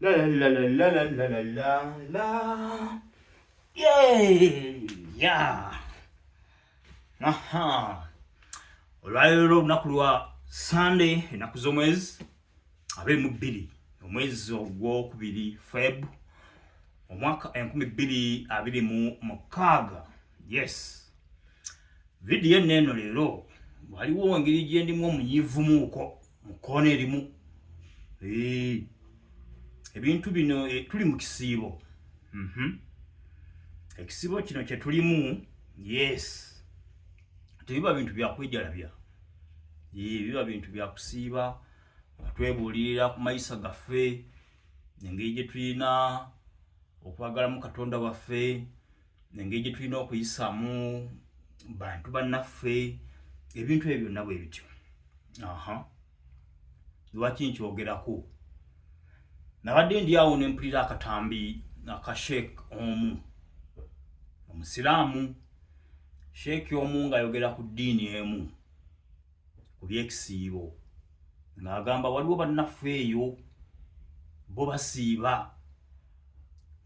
La la la la la la la la la. Yay! Yeah. Aha. Olwaleero olunaku lwa Sunday ennaku z'omwezi 22 omwezi ogwokubiri Feb omwaka 2026. Yes. Video eno leero waliwo engeri gye ndimu omunyivumuuko mu koona erimu. Ebintu bino tuli mu kisiibo. Ekisiibo kino kye tulimu, yes. Tebiba bintu bya kwejalabya. Biba bintu bya kusiiba, twebuulirira ku mayisa gaffe, engeri gye tulina okwagalamu Katonda waffe, engeri gye tulina okuyisaamu bantu bannaffe, ebintu ebyo byonna bwe bityo. Lwaki nkyogerako? Nabadde ndi awo ne mpulira akatambi aka Sheikh omu omusiraamu, Sheikh omu ng'ayogera ku ddiini emu ku by'ekisiibo, ng'agamba waliwo bannaffe eyo bo basiiba.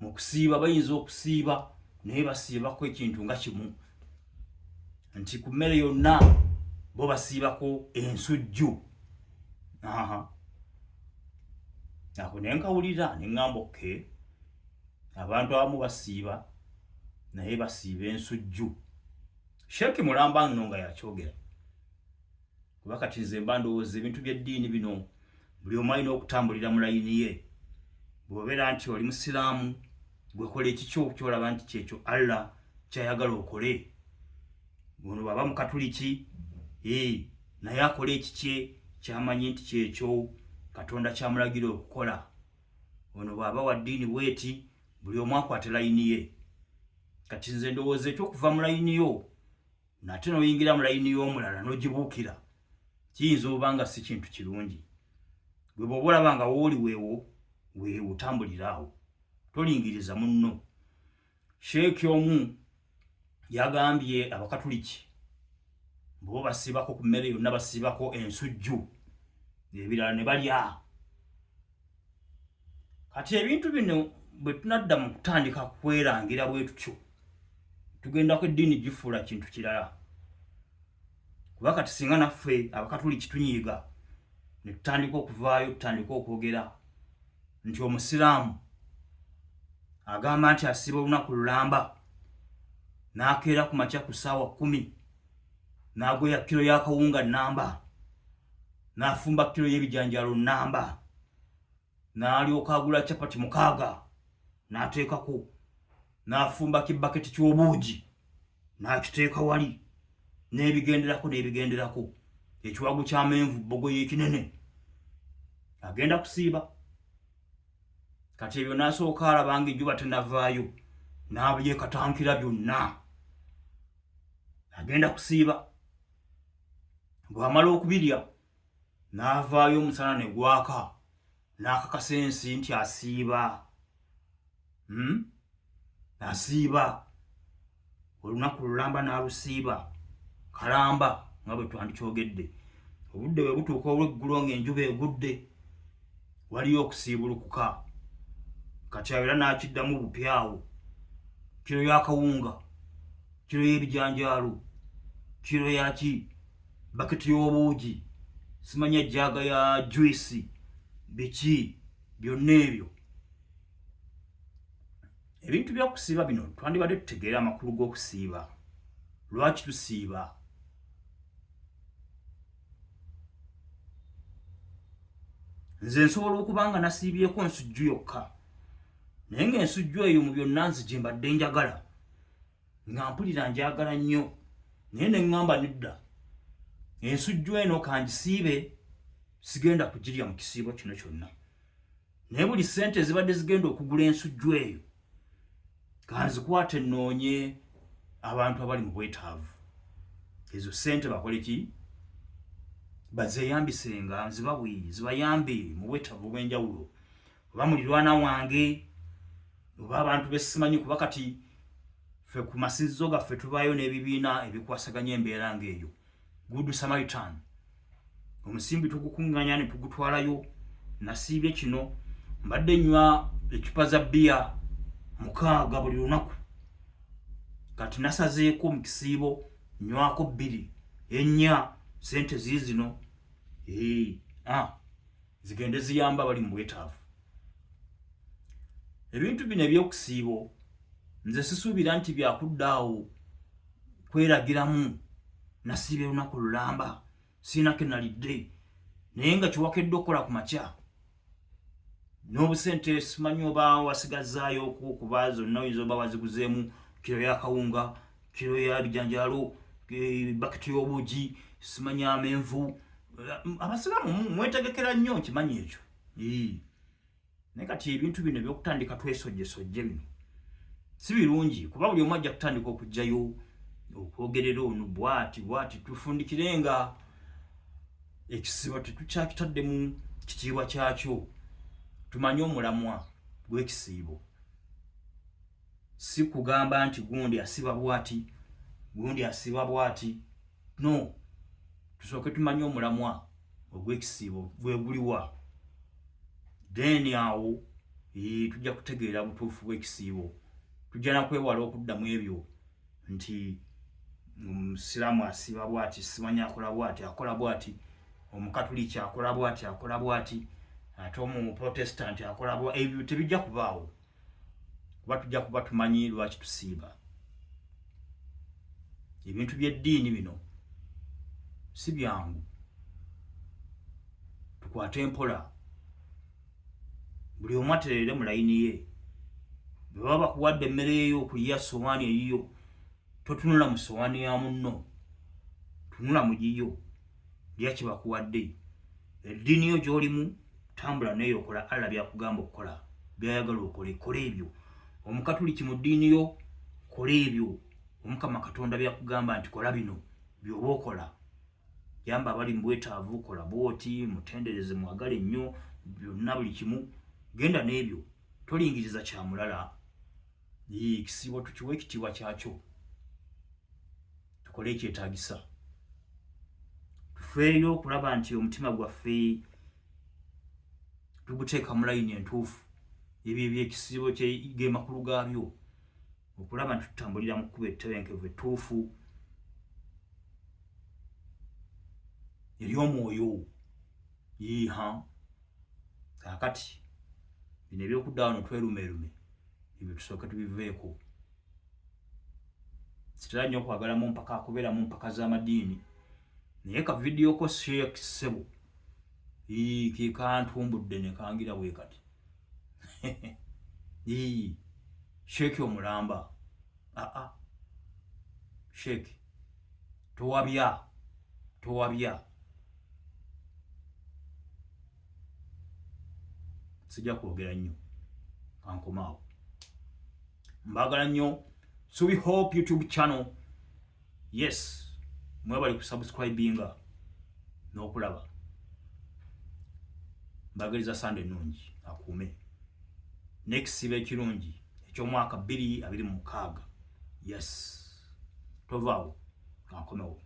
Mu kusiiba bayinza okusiiba naye basiibako ekintu nga kimu, nti ku mmere yonna bo basiibako ensujju. Ako ne nkawulira ne ŋŋamba okay, abantu abamu basiiba naye basiiba ensujju. Sheikh mulamba nno nga yakyogera, kuba kati nze mba ndowooza ebintu by'eddiini bino buli omu alina okutambulira mu layini ye. Bw'obeera nti oli musiraamu, gwekola ekikyo kyolaba nti kyekyo Allah kyayagala okole. Ono bw'aba mu katuliki naye akola ekikye ky'amanyi nti kyekyo Katonda kyamulagira okukola. Ono bw'aba wa ddiini bweti, buli omu akwate layini ye. Kati nze ndowooza ekyokuva mu layini yo nate n'oyingira mu layini y'omulala n'ogibuukira, kiyinza oba nga si kintu kirungi. Gwe bw'oba olaba nga wooli weewo tambulira awo, tolingiriza munno. Sheikh omu yagambye abakatuliki bo basiibako ku mmere yonna, basiibako ensujju, ebirala ne balya. Kati ebintu bino bwe tunadda mu kutandika kwerangira bwe tutyo, tugendako eddiini gifuula kintu kirala. Kuba kati singa naffe abakatuliki tunyiiga ne tutandika okuvaayo, tutandika okwogera nti omusiraamu agamba nti asiiba olunaku lulamba, n'akeera ku makya ku ssaawa 10, n'agweya kilo y'akawunga nnamba, n'afumba kilo y'ebijanjaalo nnamba, n'alyoka agula capati 6 n'ateekako, n'afumba kibbaketi ky'obuugi n'akiteeka wali, n'ebigenderako, ekiwagu ky'amenvu bbogoya ekinene, agenda kusiiba. Kati ebyo n'asooka alabanga enjuba tennavaayo, n'abyekatankira byonna, agenda kusiiba. Bw'amala okubirya n'avaayo omusana ne gwaka, n'akakasa ensi nti asiiba. Asiiba olunaku lulamba n'alusiiba kalamba nga bwe twandikyogedde. Obudde bwe butuuka olw'eggulo ng'enjuba egudde, waliyo okusiibulukuka. Kati era n'akiddamu bupyawo, kiro y'akawunga, kiro y'ebijanjaalo, kiro yaki baketi y'obuugi, simanya ejjaaga ya juisi, biki byonna ebyo. Ebintu by'okusiiba bino twandibadde tutegeera amakulu g'okusiiba. Lwaki tusiiba? Nze nsobola okuba nga nasiibyeko ensujju yokka, naye ng'ensujju eyo mu byonna nze gye mbadde njagala, nga mpulira njagala nnyo, naye ne ŋŋamba nedda, ensujju eno kangisiibe, sigenda kugirya mu kisiibo kino kyonna. Naye buli ssente zibadde zigenda okugula ensujju eyo, kanzikwate ennoonye abantu abali mu bwetaavu. Ezo ssente bakole ki? Bazeeyambisenga, nzibawe, zibayambe mu bwetaavu bw'enjawulo. Oba mulirwana wange, oba abantu be simanyi, kuba kati ffe ku masizo gaffe tubaayo n'ebibiina ebikwasaganya embeera ng'eyo. Good Samaritan. Omusimbi tugukuŋŋanya ne tugutwalayo, nasiibye kino mbadde nywa ecupa za bia 6 buli lunaku kati nasazeeko mu kisiibo nywako 2 ennya sente ziizino zigende ziyamba bali mu bwetaavu. Ebintu bino eby'okusiibo nze sisuubira nti byakuddaawo kweragiramu nasiiba lunaku lulamba siinako nalidde naye nga kiwakedde okukola ku makya n'obusente simanyi oba wasigazaayo okuba zonna oyinza oba waziguzeemu kiro ya kawunga, kiro ya bijanjaalo, baketi y'obuugi, simanyi amenvu. Abasiraamu mwetegekera nnyo nkimanyi ekyo. Naye kati ebintu bino ebyokutandika twesojjesojje bino si birungi kuba buli omu ajja kutandika okugjayo okwogerera ono bwati tufundikirenga ekisibo tetukyakitadde mu kitiibwa kyakyo. Tumanye omulamwa gw'ekisiibo si kugamba nti gundi asiba bwati gundi asiba bwati, no, tusooke tumanye omulamwa ogw'ekisiibo bwe guliwa, then awo tujja kutegeera butuufu bw'ekisiibo. Tujja nakwewala okuddamu ebyo nti omusiraamu asiba bwati simanyi akola bwati akola bwati, omukatuliki akola bwati akola bwati, ate omuprotestant akola bwati. Ebyo tebijja kubaawo kuba tujja kuba tumanyi lwaki tusiiba. Ebintu by'eddiini bino si byangu, tukwate empola, buli omu aterere mu layini ye. Bwe baba bakuwadde emmere eyo okuliya sowaani eyiyo, totunula mu sowaani ya munno, tunula mu giyo, lya kye bakuwadde. Eddiini yo gy'olimu tambula neyo okola Allah byakugamba okukola, byayagala okole, kola ebyo. Omukatuliki mu ddiini yo kola ebyo Omukama Katonda byakugamba nti kola bino by'oba okola. Yamba abali mu bwetaavu, kola bwoti, mutendereze, mwagale nnyo, byonna buli kimu, genda n'ebyo, tolingiriza kya mulala. Ekisiibo tukiwe ekitiibwa kyakyo, tukole ekyetaagisa, tufeeyo okulaba nti omutima gwaffe tuguteeka mu layini entuufu. Ebyo ebyekisiibo ge makulu gaabyo, okulaba nti tutambulira mu kkubo ettebenkevu ettuufu ery'omwoyo. Kaakati bino ebyokuddawo notwerumeerume, ebyo tusooke tubiveeko. Sitera nnyo okwagalamu mpaka kubeeramu mpaka z'amadiini, naye ka vidiyo ko Sheikh ssebo ke kantumbudde ne kangira bwe kati. Sheikh omulamba, Sheikh towabya. Sijja kwogera nnyo, kankomaawo. Mbagala nnyo. Subi Hope YouTube channel. Yes, mwebali kusubscribinga n'okulaba. Mbagaliza Sunday nnungi akuume. N'ekisiibo ekirungi eky'omwaka 2026. Yes, tovaawo, kankomewo.